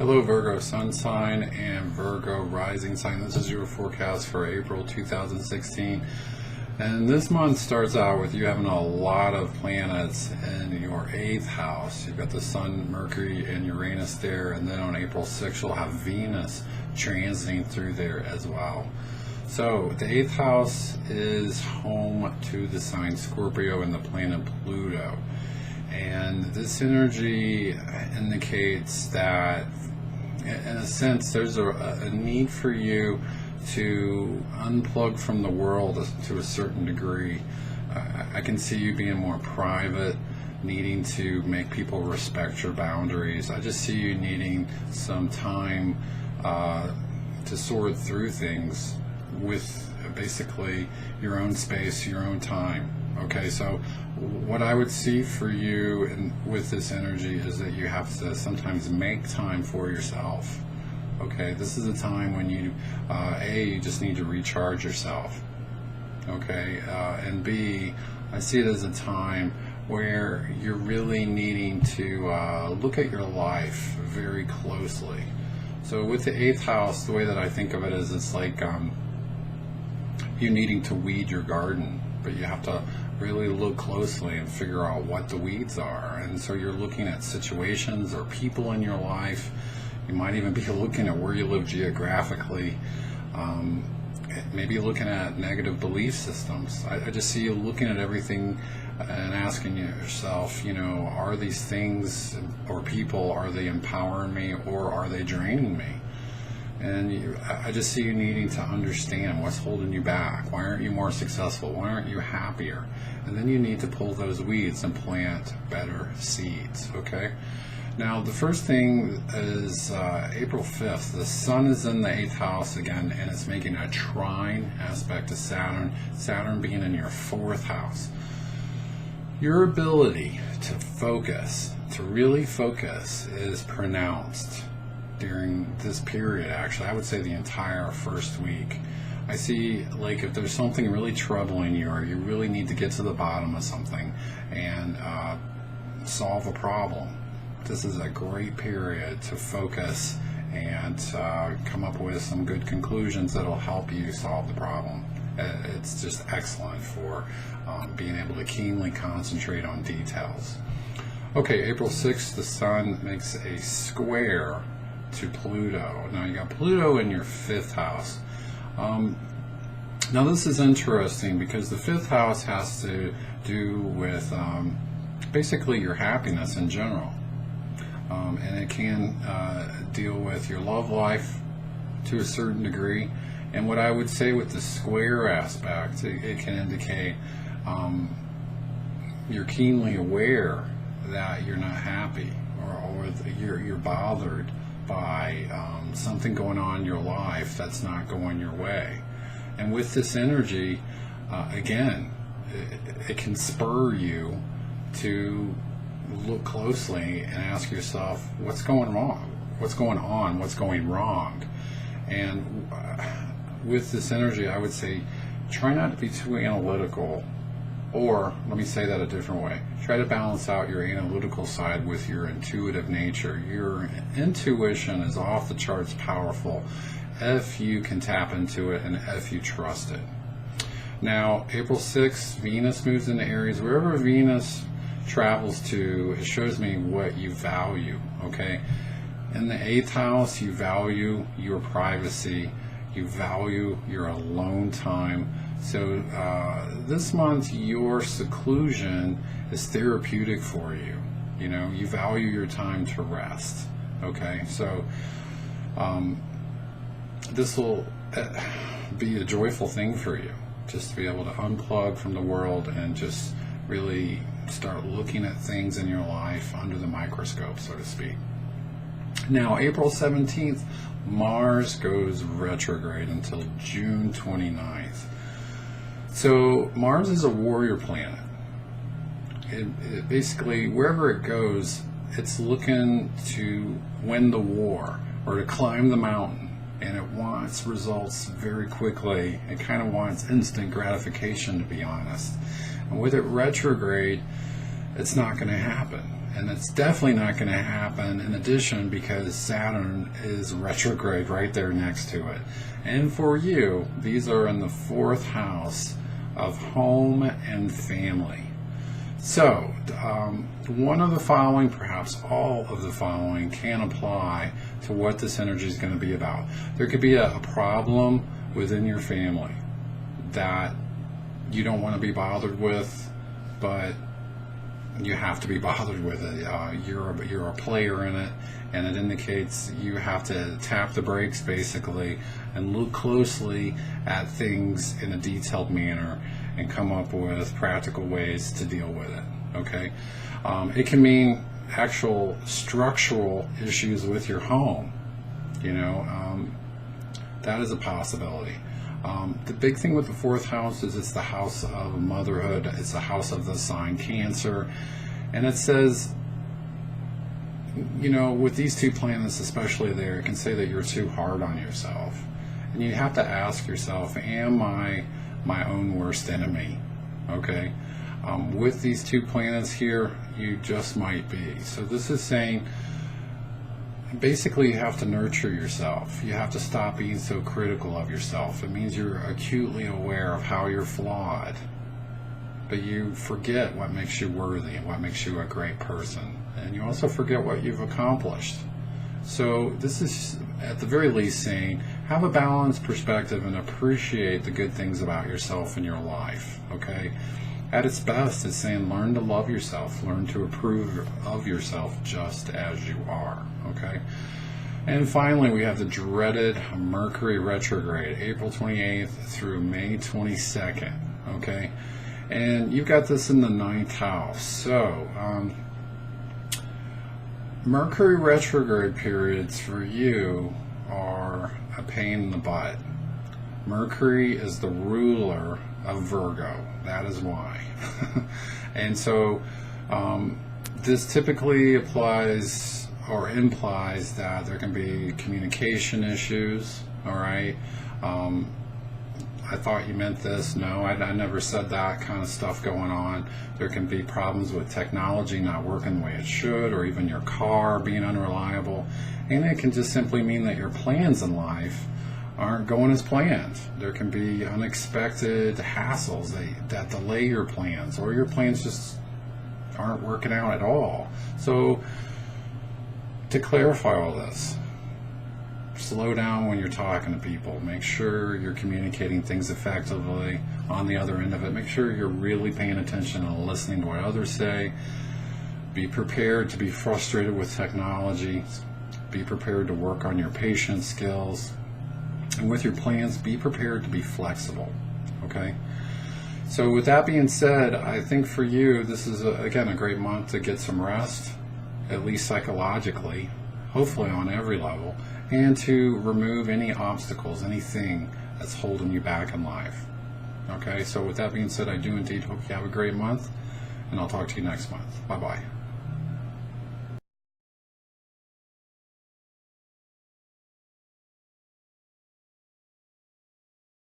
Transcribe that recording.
Hello Virgo Sun sign and Virgo rising sign. This is your forecast for April 2016. And this month starts out with you having a lot of planets in your 8th house. You've got the Sun, Mercury, and Uranus there. And then on April 6th, you'll have Venus transiting through there as well. So the 8th house is home to the sign Scorpio and the planet Pluto. And this energy indicates that, in a sense, there's a need for you to unplug from the world to a certain degree. I can see you being more private, needing to make people respect your boundaries. I just see you needing some time to sort through things with basically your own space, your own time. Okay, so what I would see for you and with this energy is that you have to sometimes make time for yourself. Okay, this is a time when you you just need to recharge yourself. Okay, and B, I see it as a time where you're really needing to look at your life very closely. So with the 8th house, the way that I think of it is it's like you needing to weed your garden, but you have to really look closely and figure out what the weeds are. And so you're looking at situations or people in your life. You might even be looking at where you live geographically, maybe looking at negative belief systems. I just see you looking at everything and asking yourself, you know, are these things or people, are they empowering me or are they draining me? And I just see you needing to understand what's holding you back. Why aren't you more successful? Why aren't you happier? And then you need to pull those weeds and plant better seeds, okay? Now, the first thing is April 5th. The Sun is in the 8th house again, and it's making a trine aspect to Saturn, Saturn being in your 4th house. Your ability to focus, to really focus, is pronounced during this period. Actually, I would say the entire first week. I see, like, if there's something really troubling you or you really need to get to the bottom of something and solve a problem, this is a great period to focus and come up with some good conclusions that'll help you solve the problem. It's just excellent for being able to keenly concentrate on details. Okay, April 6th, the Sun makes a square to Pluto. Now you got Pluto in your 5th house. Now this is interesting because the 5th house has to do with basically your happiness in general. And it can deal with your love life to a certain degree. And what I would say with the square aspect, it can indicate you're keenly aware that you're not happy or you're bothered by something going on in your life that's not going your way. And with this energy, again, it can spur you to look closely and ask yourself, what's going wrong? What's going on? What's going wrong? And with this energy, I would say try not to be too analytical, or let me say that a different way. Try to balance out your analytical side with your intuitive nature. Your intuition is off the charts powerful if you can tap into it and if you trust it. Now, April 6th, Venus moves into Aries. Wherever Venus travels to, it shows me what you value, okay? In the 8th house, you value your privacy, you value your alone time. So this month, your seclusion is therapeutic for you. You know, you value your time to rest, okay? So this will be a joyful thing for you, just to be able to unplug from the world and just really start looking at things in your life under the microscope, so to speak. Now, April 17th, Mars goes retrograde until June 29th. So Mars is a warrior planet. It basically, wherever it goes, it's looking to win the war or to climb the mountain. And it wants results very quickly. It kind of wants instant gratification, to be honest. And with it retrograde, it's not going to happen. And it's definitely not going to happen in addition because Saturn is retrograde right there next to it. And for you, these are in the 4th house of home and family. So, one of the following, perhaps all of the following, can apply to what this energy is going to be about. There could be a problem within your family that you don't want to be bothered with, but you have to be bothered with it. You're a player in it, and it indicates you have to tap the brakes basically and look closely at things in a detailed manner and come up with practical ways to deal with it. Okay, it can mean actual structural issues with your home. That is a possibility. The big thing with the 4th house is it's the house of motherhood. It's the house of the sign Cancer. And it says, with these 2 planets especially there, it can say that you're too hard on yourself. And you have to ask yourself, am I my own worst enemy? Okay? With these 2 planets here, you just might be. So this is saying, basically you have to nurture yourself. You have to stop being so critical of yourself. It means you're acutely aware of how you're flawed, but you forget what makes you worthy and what makes you a great person, and you also forget what you've accomplished. So this is at the very least saying, have a balanced perspective and appreciate the good things about yourself in your life. Okay, at its best, it's saying learn to love yourself, learn to approve of yourself just as you are. Okay, and finally we have the dreaded Mercury retrograde, April 28th through May 22nd. Okay, and you've got this in the 9th house. So Mercury retrograde periods for you are a pain in the butt. Mercury is the ruler of Virgo. That is why. And so this typically applies or implies that there can be communication issues. All right. I thought you meant this. No, I never said that kind of stuff going on. There can be problems with technology not working the way it should, or even your car being unreliable. And it can just simply mean that your plans in life aren't going as planned. There can be unexpected hassles that delay your plans, or your plans just aren't working out at all. So to clarify all this, slow down when you're talking to people. Make sure you're communicating things effectively on the other end of it. Make sure you're really paying attention and listening to what others say. Be prepared to be frustrated with technology. Be prepared to work on your patience skills. And with your plans, be prepared to be flexible. Okay? So with that being said, I think for you, this is, again, a great month to get some rest, at least psychologically, hopefully on every level, and to remove any obstacles, anything that's holding you back in life. Okay? So with that being said, I do indeed hope you have a great month, and I'll talk to you next month. Bye-bye.